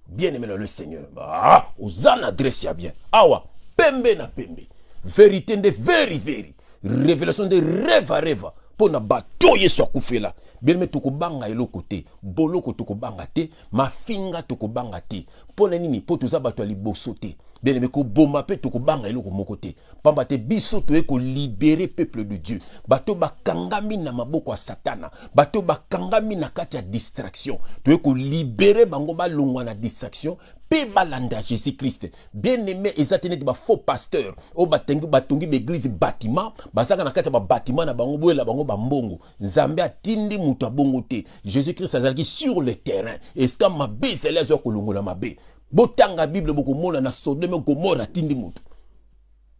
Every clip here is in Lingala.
bien aimé dans le Seigneur. Ah, Ozan adresse ya bien. Awa, pembe na pembe. Vérité de veri. Révélation de reva. Pour na batoye so kufela. Bien aimé tokobanga eloko te. Boloko tokobanga te. Mafinga tokobanga te. Pour na nini po toza bato liboso te. Bien aimé ko boma pe tokobanga eloko moko te. Pamba te biso to eko libérer peuple de Dieu. Bato bakangami na maboko ya Satana. Bato bakangami na kati ya distraction. To eko libérer bango balongwa na distraction. Pe balanda Jésus-Christ. Bien aimé ezatene ba faux pasteur. O batongi l'église bâtiment. Bazaka na kati ya bâtiment na bango boye la bango bambongo. Nzambe atindi mutu abongo te. Jésus-Christ azalaki sur le terrain. Eska mabe zela zo kolongola mabe. Botanga Bible boko mona na Sodome Gomora tindi mutu.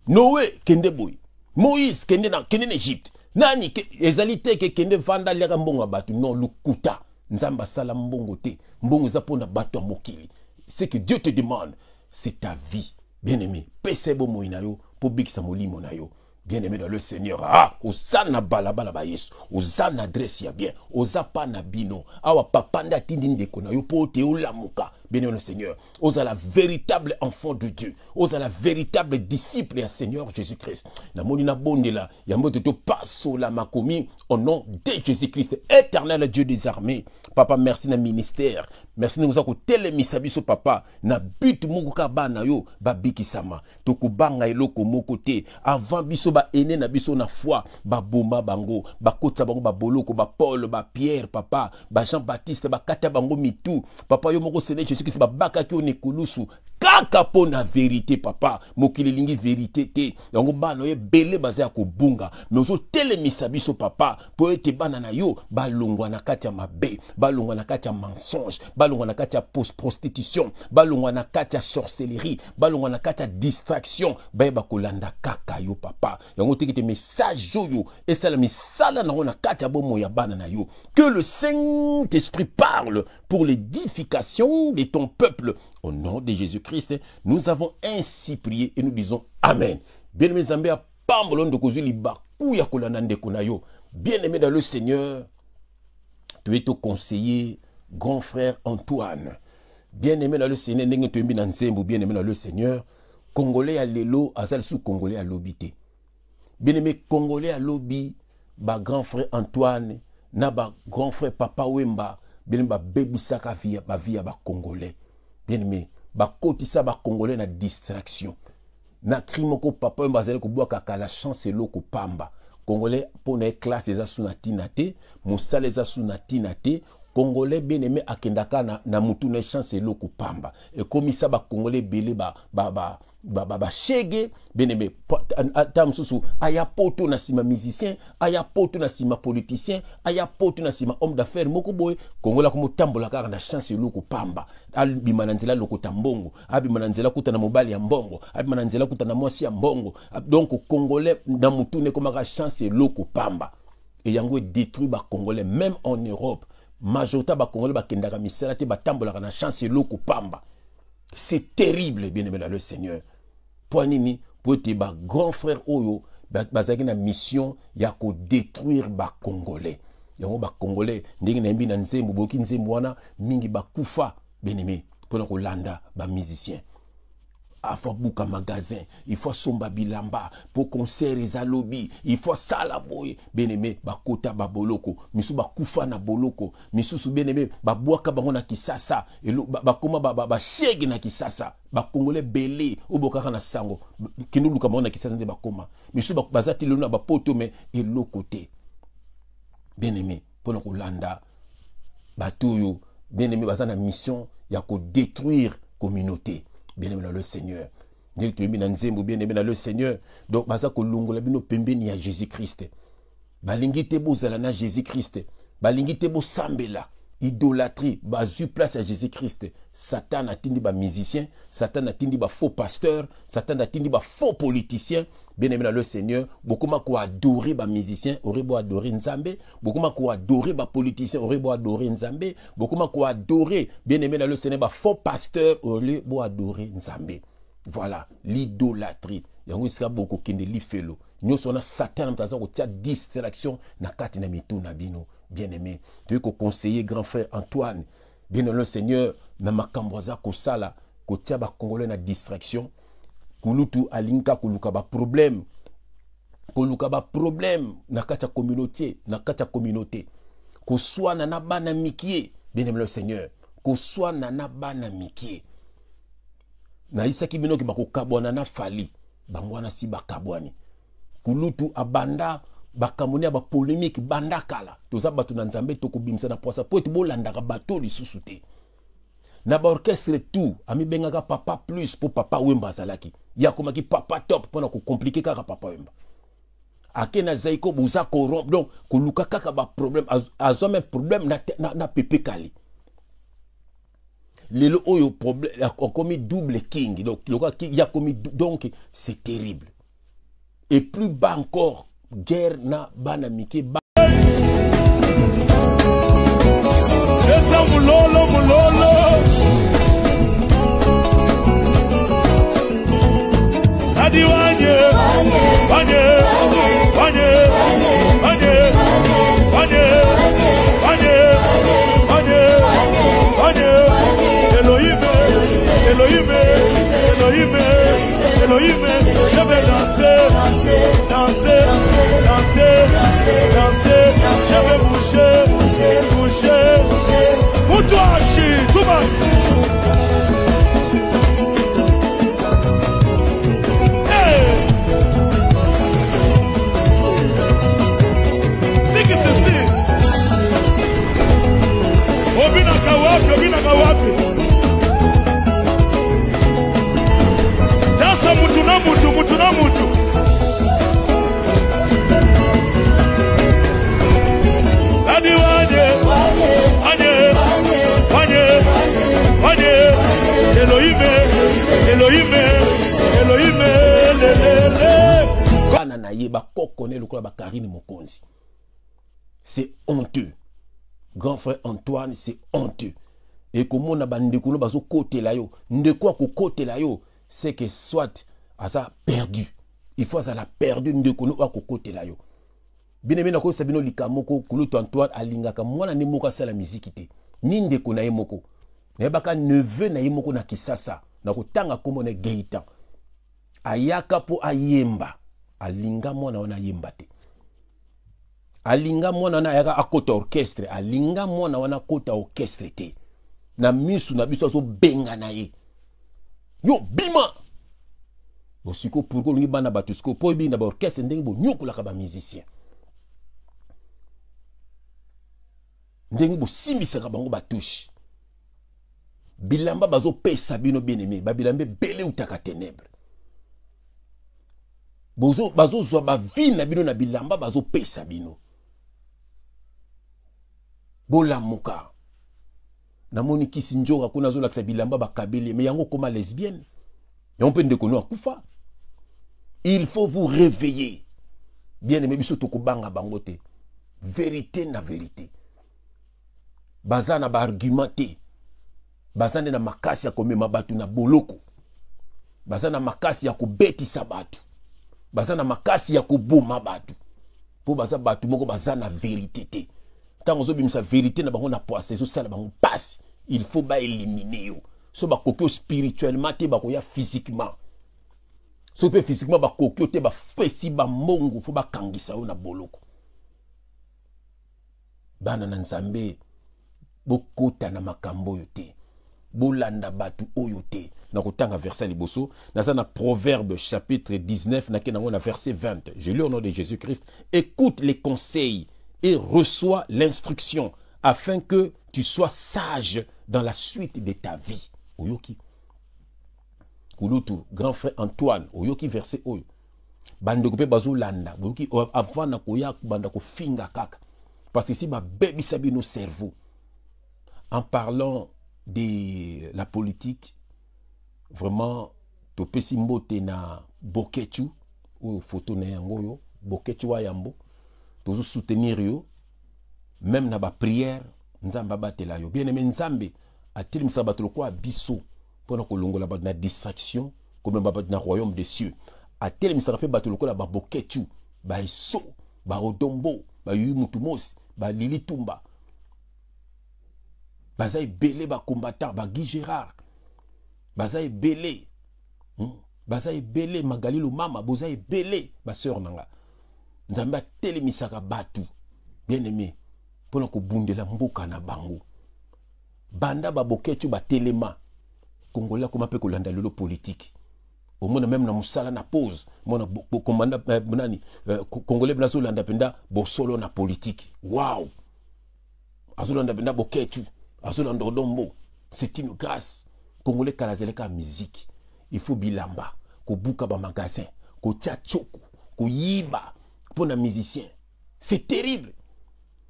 Noé kende boy. Moïse kende na Egypte. Nani ezali te ke kende vanda leka mbongo batu non lukuta. Nzamba sala mbongo te. Mbongo za pona batu mokili. Ce que Dieu te demande, c'est ta vie. Bien-aimé, pesebo moinayo pour bikisa molimo na yo. Bien-aimé dans le Seigneur. Ah, osana balabala ba Yesu. Osana adresse ya bien. Osapa na bino. Awa papanda tindi ndeko na yo po te olamuka. Bien-aimé dans le Seigneur. Osa la véritable enfant de Dieu. Osa la véritable disciple à Seigneur Jésus-Christ. Na moni na bonde la. Yambo te passo la makomi au nom de Jésus-Christ. Éternel Dieu des armées. Papa, merci na ministère. Merci nous avons télémisa biso papa. Na but moko kabana yo babiki sama. Tokubanga eloko moko te. Avant biso ba ene na biso na foi. Ba boma bango. Ba kotsa bango ba boloko. Ba Paul, ba Pierre papa. Ba Jean-Baptiste. Ba kata bango mitu. Papa yo moko sene Jésus-Christ. Ba baka ki onekulusu. Kaka po na vérité papa. Mokili lingi vérité te. Yango bana yo belé bazé ya kobunga. Mais ozo télémisa biso papa. Po ete bana na yo. Ba longwa na kati ya mabe. Balongwa na kati ya mensonge, balongwa na kati ya prostitution, balongwa na kati ya sorcellerie, balongwa na kati ya distraction, ba kolanda kaka yo papa. Yango tekete message yo esala misala na kati ya bomo ya bana na yo. Que le Saint-Esprit parle pour l'édification de ton peuple. Au nom de Jésus-Christ, nous avons ainsi prié et nous disons Amen. Bien-aimé Zambé a pambolon de kozuli baku ya kolanda ndeko na yo. Bien-aimé dans le Seigneur, tu es ton conseiller, grand frère Antoine. Bien-aimé dans le Seigneur, bien-aimé dans le Seigneur, Congolais à l'élo, azal sous Congolais à l'obité. Bien-aimé Congolais à l'obi, ba grand frère Antoine, na ba grand frère Papa Wemba, bien-aimé ba baby saka via ba Congolais. Bien-aimé, ba kotisa ba Congolais na distraction. Na krimoko Papa Wemba azal ko boa kaka la chance loko pamba. Congolais pour les classes les asunati Moussa les asunati Congolais bien aimé akendaka na mutu na chance loko pamba et comme ça ba Congolais belé ba shege bien aimé tam susu aya poto na sima musicien aya poto na sima politicien aya poto na sima homme d'affaires moko boy Congolais ko mutambola kaka na chance loko pamba albi mananzela loko tambongo abi mananzela kuta na mobali ya mbongo abi mananzela kuta na mwasi ya mbongo donc Congolais na mutu ne komaka chance loko pamba et yango détruit ba Congolais même en Europe. Majorité ba Congolais ba kendaka misala te ba tambola na chance loko pamba. C'est terrible bien-aimé dans le Seigneur. Poanini pour te ba grand frère oyo bazaki na mission ya ko détruire ba Congolais. Yango ba Congolais ndenge na mbi na nzembo boki nzembo wana mingi ba kufa bien-aimé pour ko landa ba musicien. Il faut bouka magasin, il faut somba bilamba pour concert et lobby, il faut sala boy bien-aimé ba kota ba boloko, misu ba kufa na boloko, misu bien-aimé ba boaka bango na Kisasa et ba koma ba shege na Kisasa, ba Congolais belé o bokaka na sango, kinu luka bango na Kisasa nde ba koma, misu ba bazati lona ba poto mais et l'autre côté. Bien-aimé pour ko landa batuyo, bien-aimé bazana mission ya ko détruire communauté. Bien-aimé dans le Seigneur. Bien-aimé dans le Seigneur. Donc, baza ko lungola bino pembeni ya Jésus-Christ. Balingi te bozala na Jésus-Christ. Balingi te bo sambela. Idolâtrie. Bazu place à Jésus-Christ. Satan atindi ba musicien. Satan atindi ba faux pasteur. Satan atindi ba faux politicien. Bien-aimé dans le Seigneur. Beaucoup ma ko adorer ba musicien. Aurait beau adorer Nzambe. Beaucoup ma ko adorer ba politicien. Aurait beau adorer Nzambe. Beaucoup ma ko adorer. Bien-aimé dans le Seigneur. Ba faux pasteur. Aurait beau adorer Nzambe. Voilà. L'idolâtrie. Yango isika beaucoup kende li felo. Nous sommes Satan mtaza ko tia distraction na kati na mitu na bino. Bien-aimé. Tu es conseiller grand frère Antoine. bien le Seigneur na makambo aza kosala kotia ba congolais na distraction kulutu alinka koluka ba problème na kati ya communauté koswana na bana mikie bien le Seigneur koswana na bana mikie na isaki bino ki bakokabwana na fali bangwana si bakabwani kulutu abanda bakamoni ba polémique banda kala toza bato na nzambe tokobimisa na posa po ete bolandaka bato lisusu te na ba orchestre tout ami bengaka papa plus pour papa Wemba azalaki yakomaki papa top pona ko compliquer kaka papa Wemba akena zaiko buza corrompre donc koluka kaka ba problème azome problème na pepe kali lelo oyo problème a commis double king donc il y a commis donc c'est terrible et plus bas encore guerre na bana mike ba mulolo adi wanye Elohim, je vais danser, je vais bouger, pour toi, tout le monde. Hey! Think it's ceci. Obinaka wapi. Mutu na mutu. Adi wanye. Elohim, lele. Kana na yeba kokone lokola ba Karine Mokonzi. C'est honteux. Grand frère Antoine, c'est honteux. Et comment on a bandeko no bazo côté la yo, ndeko ko côté la yo. C'est que soit Aza perdu. Il faut ça la perdu ndeko no ko côté la yo. Bien aimé nako sabino likamoko kuluto Antoine alingaka mwana ne moko sala musique te. Ni ndeko na yemoko. Na baka neveu na yemoko na Kisasa. Na kotanga komo na Geita. Ayaka po ayemba. Alinga mwana wana yemba te. Alinga mwana na ayaka akota orchestre. Alinga mwana wana kota orchestre te. Na misu na biso so benga na ye. Yo bima. Bosiko pourquoi l'on bana batusko po bi na ba orchestre ndenge bo nyokola ka ba musicien. Ndenge bo simbisa ka bango batouche. Bilamba bazo pesa bino bien-aimé, ba bilambe belé utaka ténèbre. Bozo bazo zo ba vie na bino na bilamba bazo pesa bino. Bola moka. Na moni kisinjoka kuna zo laksa bilamba ba kabeli mais yango koma lesbienne. Yon peut ndeko akufa. Il faut vous réveiller. Bien-aimé biso toko banga bangote. Vérité na vérité. Bazana ba argumenté. Bazana na makasi ya komema batu na boloko. Bazana makasi ya kubetisa batu. Bazana makasi ya kuboma batu. Po baza batu moko bazana vérité te. Tant ozo bimisa vérité na bango na poisse zo sala bango passe. Il faut ba éliminer yo. So ba kokyo spirituellement te ba koya physiquement. So pe physiquement ba kokyo te ba fesi ba mongo faut ba kangisa yo na boloko. Bana na Nzambe bokota na makambo yo te. Bolanda batu oyo te. Na kotanga verset liboso, na Proverbe chapitre 19 na kenango na verset 20. Je lis au nom de Jésus-Christ, écoute les conseils et reçois l'instruction afin que tu sois sage dans la suite de ta vie. Oyoki. Kulutu, grand frère Antoine, oyoki verset oyo. Bande kope bazo landa, oyoki avant na koya banda ko finga kaka. Parce que si ba baby sabi nos cerveaux. En parlant de la politique, vraiment, topesi mbote na Bokechu, ou photo na yango yo, Bokechu wa yambo, tozo soutenir yo, même na ba prière, nzamba batela yo. Bien aimé nzambe, atili msabato lokwa biso, pona kolongola ba na distraction, comme ba na royaume des cieux. Atili msarape bato lokwa ba Bokechu, ba eso, ba Odombo, ba Yumutumos, ba Lili Tumba. baza ebele ba combattant ba Guy Gérard baza ebele baza ebele Magali Lumama boza ebele ba sœur nanga nzambe atelemisaka batu bien aimé pona ko bundela mboka na bango banda ba boketu ba telema Congolais comme pe kolanda lelo politique au monde même na musala na pause mona commanda nani Congolais blazo landa penda bo solo na politique wow azolanda penda boketu azolanda odombo c'est une grâce Congolais kalazeleka musique il faut bilamba ko buka ba magasin ko tia choko ko yiba pour na musicien c'est terrible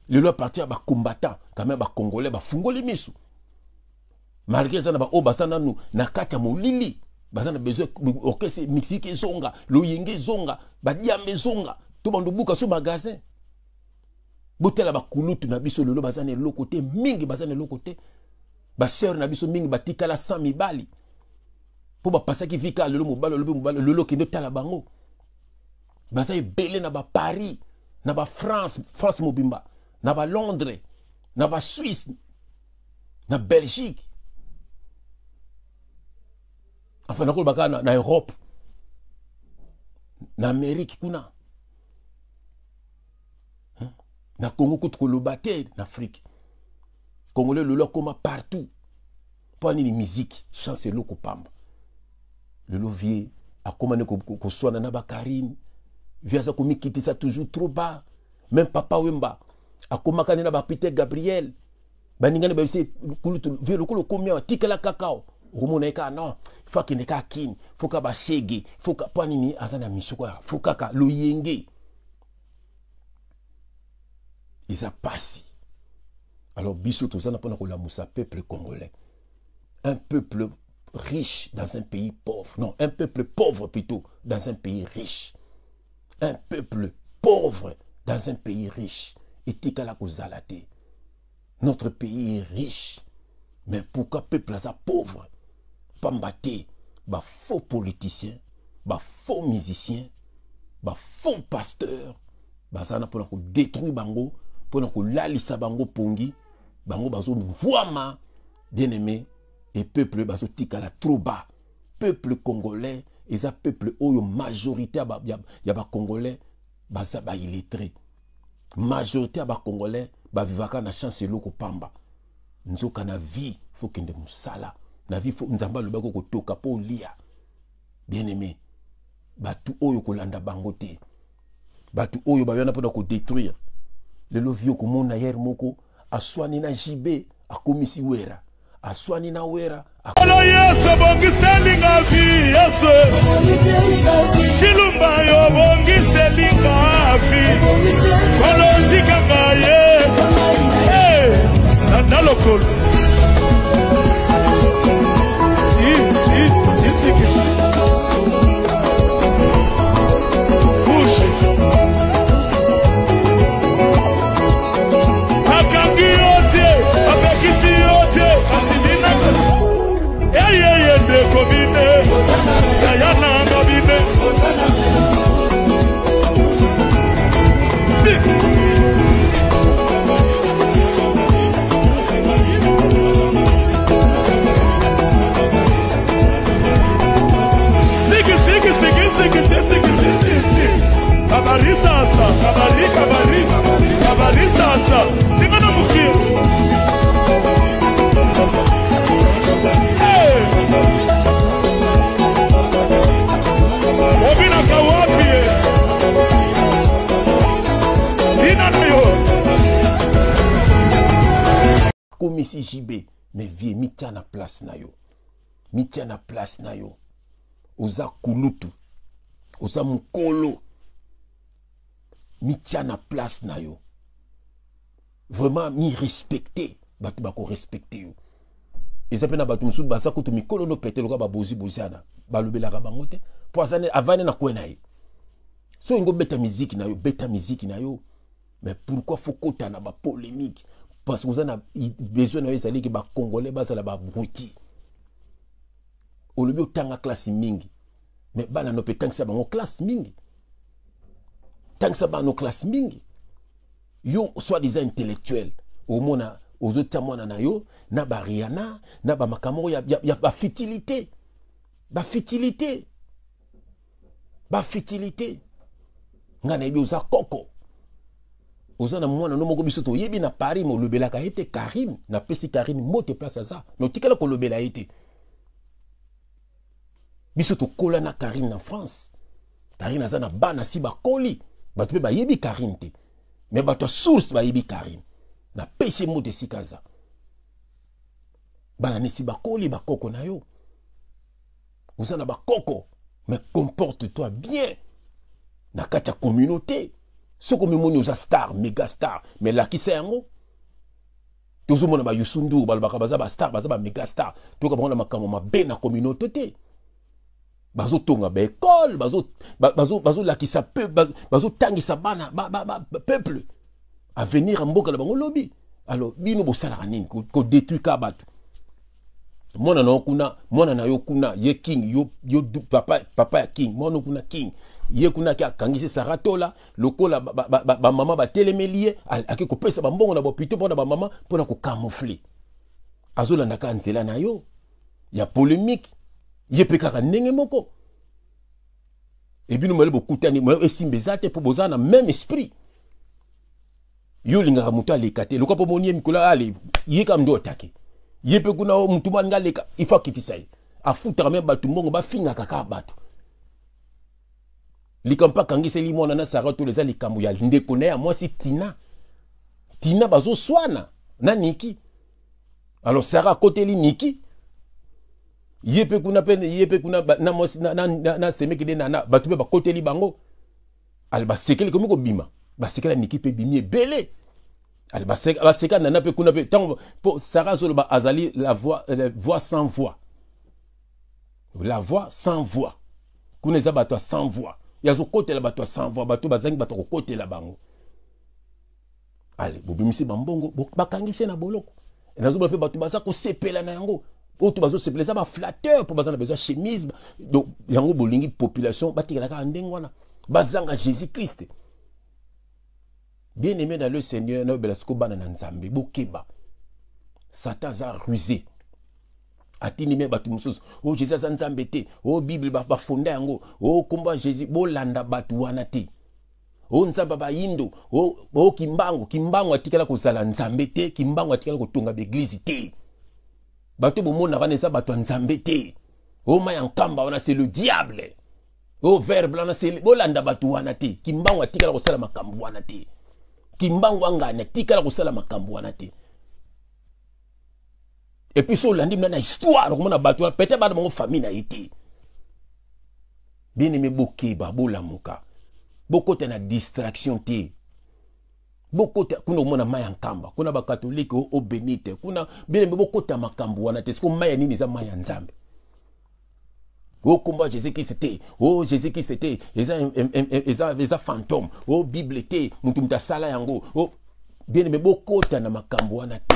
le loi partir ba combattant quand même ba Congolais ba fungoli misu malgré ça na ba obasana nous na kata molili bazana besoin orchestre musique zonga loyenge zonga ba diambe zonga to bandu buka so magasin botela ba kulutu na biso lelo bazana le côté mingi bazana le côté ba sœur na biso mingi batikala 100 mibali po ba pasaki vika lelo mobalo lelo kendo tala bango baza ebele na ba Paris na ba France mobimba na ba Londres na ba Suisse na Belgique enfin nakolo baka na Europe na Amérique kuna na Congo kutu kolobate na Afrique Congolais lelo koma partout pour ni musique chance loko pamba lelo vie akomane ko swana na Bakarine via ça komi quitter ça toujours trop bas même Papa Wemba akomaka na ba Peter Gabriel baningane ba bise kulutu vie lokolo komia tikala kakao rumona eka non il faut qu'il ne ka kin faut ka ba shege faut ka pani ni azana mishoko faut ka loyenge ils a passé alors biso to zana pona ko la musa peuple congolais un peuple riche dans un pays pauvre non un peuple pauvre plutôt dans un pays riche un peuple pauvre dans un pays riche et tikala ko zalate notre pays est riche mais pourquoi peuple est pauvre pambate ba faux politiciens ba faux musiciens ba faux pasteurs bazana pona ko détruire bango pona ko lalisa bango pongi bango bazo voama bien aimé et peuple bazo tikala trop bas peuple congolais et ça peuple oyo majorité ya ba congolais baza ba illettré majorité ya ba congolais ba vivaka na chance loko pamba nzoka na vie faut kende musala na vie faut nzamba lo bako kotoka po lia bien aimé batu oyo kolanda bango te batu oyo ba yana pona ko détruire le lovio ko mona hier moko aswani na jibe akomisi wera aswani na wera ala yeso bongiseli ngavi yeso shilumba yo bongiseli ngavi kolozika ngaye nandalokolo kabari sasa tingana mukia obina kawapi ina niyo komisi jibe mais vie mitia na place na yo mitia na place na yo oza kulutu oza mukolo mitia na place na yo vraiment mi respecter batu bako respecter yo eza pena batu musudu basa kutu mikolo no pete loka babozi bozana balobelaka bango te po azane avane na kwena ye so ngo beta musique na yo mais pourquoi faut kota na ba polémique parce que vous avez besoin de ça que ba congolais basa la ba bruti olobi otanga classe mingi mais bana no petang sa bango classe mingi tant que ça ba no classe mingi yo soit disant intellectuel au mona ozotia mwana na yo na ba Rihanna na ba makamoko ya ba futilité nga na yebi oza koko oza na mwana no moko biso to yebi na Paris mo lobelaka ete Karim na pesi Karim mote place ça mais otikala ko lobela ete biso to kola na Karim na France Karim aza na bana si bakoli bato pe bayebi Karim te mais bato source bayebi Karim na pesi mote sikaza bana nesi bakoli bakoko na yo oza na bakoko mais comporte-toi bien na kati ya communauté soko mimoni oza star méga star mais lakisa yango tozomona ba Youssou Ndour balobaka baza ba star baza ba méga star toka bango na makambo mabe na communauté te bazotonga ba école bazolakisa bazotangisa bana peuple à venir mboka na bango lobi alors bino bosalaka nini ko détruire ka bato mwana na kuna mwana na yo kuna ye king yo papa ya king mwana kuna king ye kuna ki akangisi saratola lokola ba mama ba telemelie aki kopesa ba mbongo na ba pito pona ba mama pona ko camoufler azolanda ka nzela na yo ya polémique ye pe kaka ndenge moko et bino mele bokutani mo esimbezate po bozana même esprit yo lingaka muto alekate lokola po moni mikula ale ye kam ndo otake yepe kuna mtu mwana leka ifa kitisa ye afuta même batu mbongo ba finga kaka batu likampa kangise li mwana na sarato les alikambo ya ndeko na ya mwasi Tina bazo swana na Niki alors Sarah côté li Niki yepe kuna na mwasi na semeki de nana batu ba côté li bango al ba sekeli komiko bima ba sekela Niki pe bimi belé allez baseka nana pe kuna pe tango po Sarah zoloba azali la voix sans voix kuna za bato sans voix yazo côté la bato sans voix bato bazangi bato ko côté la bango allez bobimisi bambongo bakangise na boloko nazo ba pe bato baza ko sepela na yango oto bazo sepela za ba flatteur po bazana besoin chemise donc yango bolingi population batikala ka ndengwana bazanga Jésus Christ. Bien aimé dans le Seigneur, nous Nzambe, Bokeba. Satan a rusé. Atini me batu mususu. Oh Jésus a Nzambete. Oh Bible ba fonda yango. Oh komba Jésus bolanda batu wanate. Oh Nzamba ba yindo. Oh kimbango atikala ko sala Nzambete, kimbango atikala ko tonga l'église te. Batu bomona vanesa batu Nzambete. Oh mayankamba wana c'est le diable. Oh vert blanc c'est bolanda batu wanate. Kimbango atikala ko sala makambu wanate. Kimbango angane tikala kosala makambo wana te et puis so landi na histoire comme na bato peut-être ba bango famille na été bien aimé bokeba bolamuka bokota na distraction te bokota kuna mona maya nkamba kuna ba catholique o benite kuna bien aimé bokota makambo wana te siko maya nini za maya nzambe. Oh combat Jésus-Christ c'était, oh Jésus-Christ c'était, eza fantôme, oh Bible était, mutumta sala yango, oh bien aimé bokota na makambo wana te.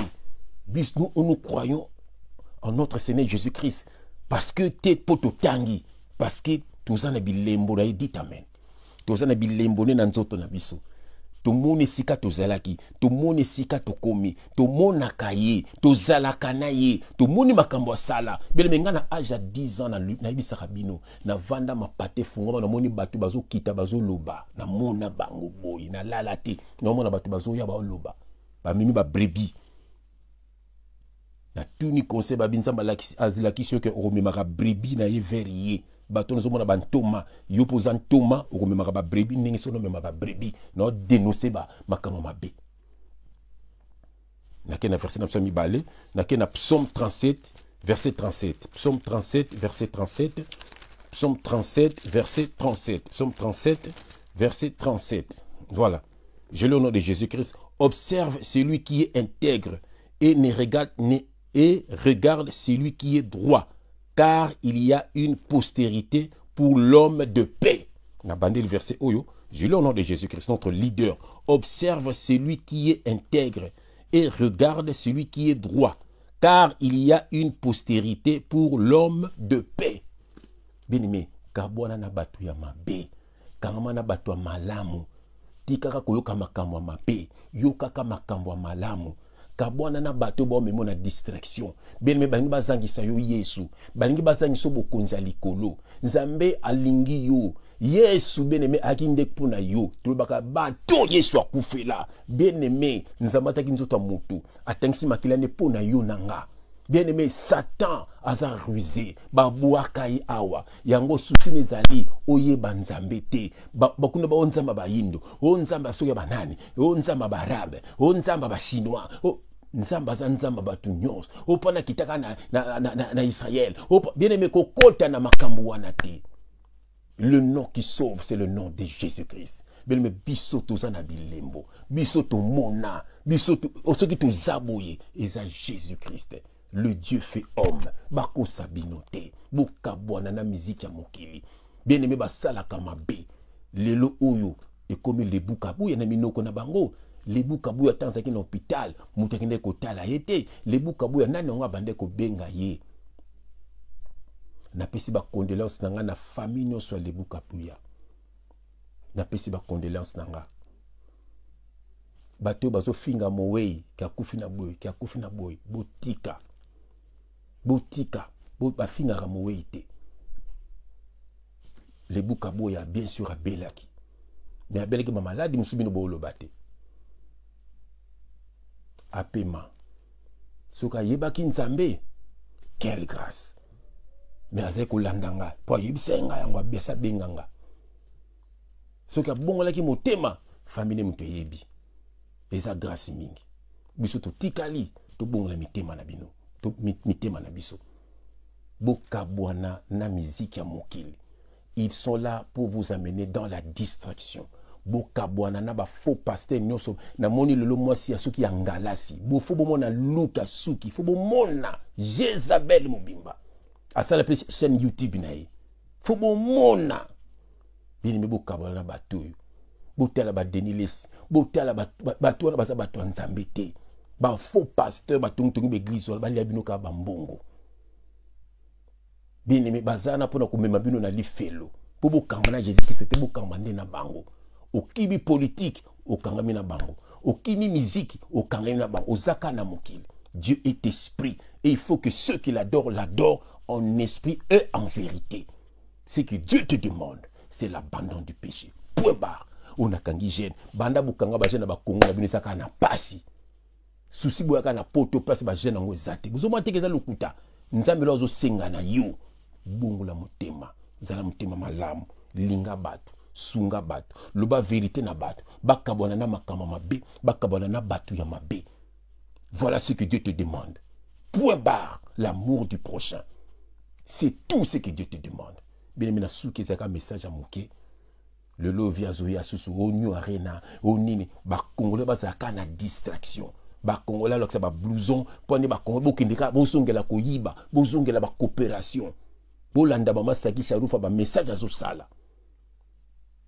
Bis nous croyons en notre Seigneur Jésus-Christ parce que te poto tangi, parce que tozana bilembo na dit amen. Tozana bilembo na nzoto na biso. Tomone sika tozalaki, tomone sika tokomi, tomona kaye, tozalaka na ye, tomoni makambo sala. Bele menga na âge à 10 ans na ibisa rabino, na vanda mapate fungoma na moni batu bazo kita bazo loba, na mona bango boy, na lalate, na mona batu bazo ya ba loba. Ba mimi ba brebi. Na tuni conseil ba binzamba laki ceux que romemaka brebi na ye verrier. Bato nous avons un Thomas, y'opposant Thomas, ou même ma brebis, n'est pas même ma brebis, non dénoncer ba makamo mabe. N'a qu'un verset dans Psaume balé, n'a qu'un Psaume 37, verset 37, Psaume 37, verset 37, Psaume 37, verset 37, Psaume 37, verset 37. Voilà. Je le nom de Jésus-Christ. Observe celui qui est intègre et regarde celui qui est droit. Car il y a une postérité pour l'homme de paix. On a bandé le verset Oyo. Je lis au nom de Jésus-Christ, notre leader. Observe celui qui est intègre et regarde celui qui est droit. Car il y a une postérité pour l'homme de paix. Bien-aimé, kabwana na batu ya mabe, kangama na batu ya malamu, tikaka koyoka makambo ya mabe, yokaka makambo ya malamu. kabwana na bato ba memo na distraction bien me balingi bazangisa yo Yesu balingi bazangisa bokonzi ya likolo nzambe alingi yo Yesu bien aimé akinde pona yo tulobaka bato Yesu akufela bien aimé nzambe ataki nzoto mutu atangisi makila ne pona yo nanga bien aimé Satan aza rusé babwaka yi awa yango susi nezali oyeba nzambe te bakuna ba onzamba ba yindo onzamba soki banani onzamba ba arabe onzamba ba chinois nzamba za nzamba batu nyonso opana kitaka na Israël bien aimé kokota na makambo wana te. Le nom qui sauve, c'est le nom de Jésus-Christ. Bien, mais bisoto zana bilembo, bisoto mona, bisoto osoki to zaboye, eza Jésus-Christ. Le Dieu fait homme. Bako sabinote, bokabwana na musique ya mokili. Bien aimé basala kamabe. Lelo oyo e comme le bukabu ya na minoko na bango. Le bukabu ya tanzaki na hôpital, mutakende kotala yete. Le bukabu ya nani nga bande ko benga ye. Na pesi ba condoléances nanga na famille nyonso ya Lebu Kabuya. Na pesi ba condoléances nanga. Bato bazo finga mowei ki akufi na boy, botika. Botika, ba finga ra mowei te. Lebu Kabuya bien sûr a belaki. Mais a belaki ba maladi musubino bo lobate. Apema. Soka yebaki nzambe. Quelle grâce. Mais azai kolandanga po yibisenga yango abesa benganga soki abongolaki motema famille muto yebi eza grâce mingi biso to tikali to bongola mitema na bino to mitema na biso bokabwana na musique ya mokili. Ils sont là pour vous amener dans la distraction. Bokabwana na ba faux pasteur nyonso na moni lelo mwasi ya soki ya ngalasi bo fo bomona Luka suki fo bomona Jezabel mobimba asala pe chaîne YouTube nae fo bomona bini me bokabwana na bato botala ba Deniles botala bato na baza bato nzambe te ba faux pasteur batongi be église ba lia bino ka bambongo bini me bazana pona komema bino na lifelo po bokamba na Jésus Christ te bokamba nde na bango okibi politique okangami na bango okini musique okangami na bango ozaka na mokili. Dieu est esprit et il faut que ceux qui l'adorent en esprit et en vérité. Ce que Dieu te demande, c'est l'abandon du péché. Point barre. On a kangi jeune banda bukanga ba jeune ba Congo na binisaka na pasi susi boyaka na poto place ba jeune ngo zate bozoma tekeza lokuta nzambe lozo senga na yo bongo la motema zala motema malamu linga batu sunga batu loba vérité na batu bakabona na makama mabe bakabona na batu ya mabe. Voilà ce que Dieu te demande. Point barre, l'amour du prochain. C'est tout ce que Dieu te demande. Bien mina souki zaka message à mouké. Le lovi azoya susu o new arena o nini ba congolais bazaka na distraction. Ba congolais loksa ba blouson pone ba congolais bokindika bozongela koyiba bozongela ba coopération. Bolanda ba masaki sharufa ba message azo sala.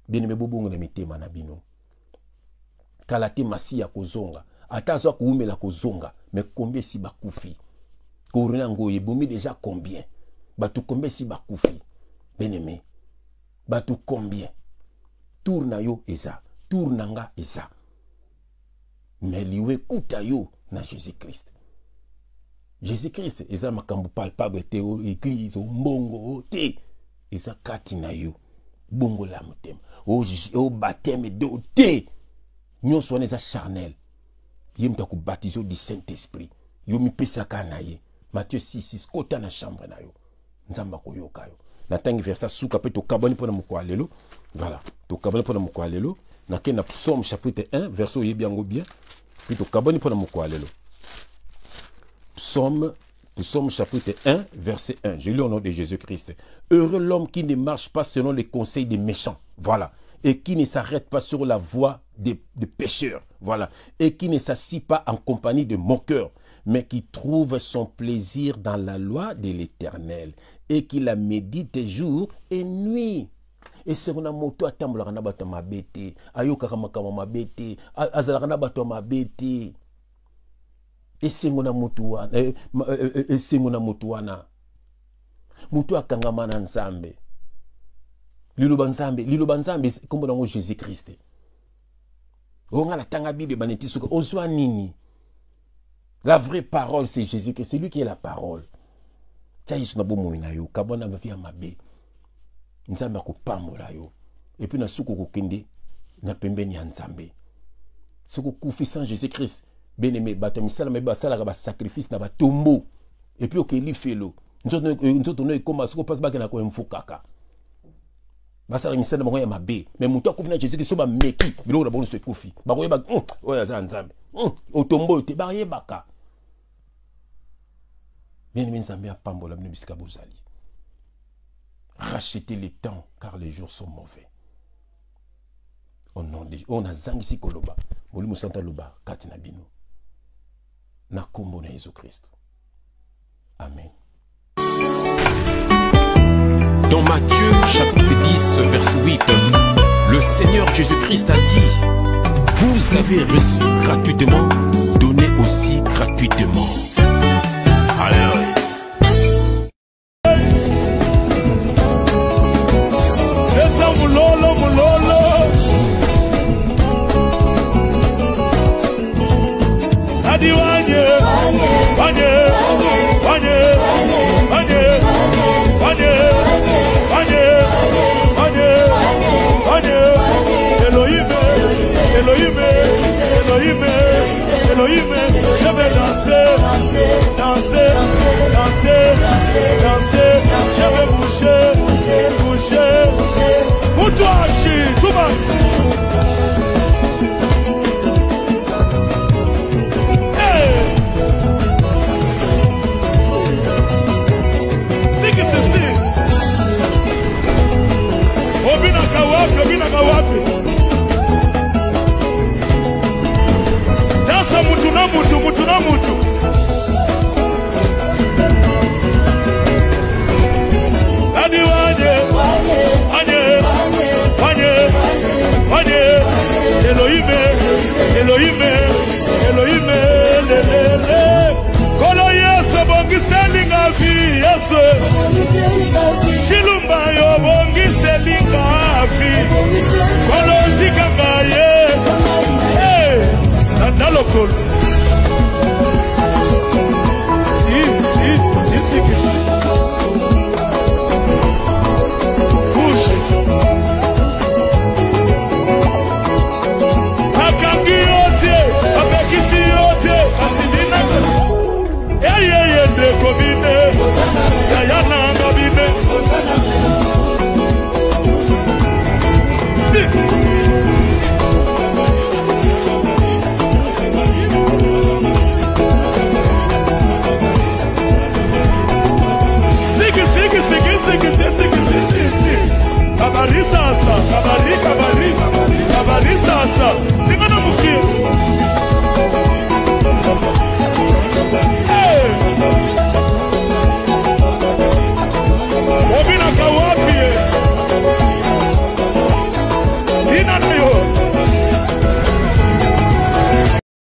Bien me bobongo na mitema na bino. Kalate masi ya kozonga. Ata zo kuumela kozonga. Mais combien si bakufi? Korina ngoye bomi déjà combien? Batu combien si bakufi? Bien-aimé. Batu combien? Tourna yo eza. Tournanga eza. Mais liwe kuta yo na Jésus-Christ. Jésus-Christ eza makambu palpable te o église o mbongo o te. Eza kati na yo. Bongo la motema. O baptême de te. Nyonso wana eza charnel. Ye mtako baptiser du Saint-Esprit. Yo mi pesaka na ye. Matthieu 6:6 kota na chambre na yo. Nzamba koyoka yo. Na tangi versa suka pe to kabani pona moko lelo. Voilà. To kabani pona moko lelo. Na ke na Psaume chapitre 1 verset yebi yango bien. Puis to kabani pona moko lelo. Psaume chapitre 1 verset 1. Je lis au nom de Jésus-Christ. Heureux l'homme qui ne marche pas selon les conseils des méchants. Voilà. Et qui ne s'arrête pas sur la voie des pécheurs, voilà, et qui ne s'assit pas en compagnie de moqueurs, mais qui trouve son plaisir dans la loi de l'Éternel, et qui la médite jour et nuit. Et c'est on a moto atambola kana bato mabete, ayoka kama mabete, azala kana bato mabete. Et c'est on a moto wana, et c'est on a moto wana. Moto akangama na nzambe. Liloba nzambe kombo nango Jésus Christ. Onga na tanga Bible baneti suka ozwa nini? La vraie parole, c'est Jésus, c'est lui qui est la parole. Tia Yesu na bomo na yo, kabona va via mabe. Nzambe akopambola yo. Et puis na suko kokende na pembeni ya Nzambe. Suko kufi sans Jésus-Christ. Bien-aimé, bato misala meba sala ka ba sacrifice na ba tombeau. Et puis okeli felo. Nzoto no ekoma suko passe ba na ko mfukaka. Basala misala bango ya mabe. Mais muto akufi na Jésus-Christ so ba meki. Bilo na bono so kufi. Ba ko yeba oya za Nzambe. Otombo te ba yebaka. Bien-aimé, Nzambe a pambola bino bisika bozali. Rachetez les temps car les jours sont mauvais. Au nom de on a zangisi koloba. Molimu santa loba katina bino. Na kombo na Jésus Christ. Amen. Dans Matthieu chapitre 10 verset 8, le Seigneur Jésus-Christ a dit: vous avez reçu gratuitement, donnez aussi gratuitement. Alléluia. Elohim, je vais danser, danser, danser, danser, danser, je vais bouger, bouger. Pour toi, Chi, tout le monde. Hey! Qu'est-ce que c'est? Obinaka wapi. Mutu na mutu. Adi wanye. Elohime, lelele. Kolo Yesu bongiselinga vi Yesu. Shilumba yo bongiselinga vi. Kolo zikanga ye. Hey, nalokolo. Marisa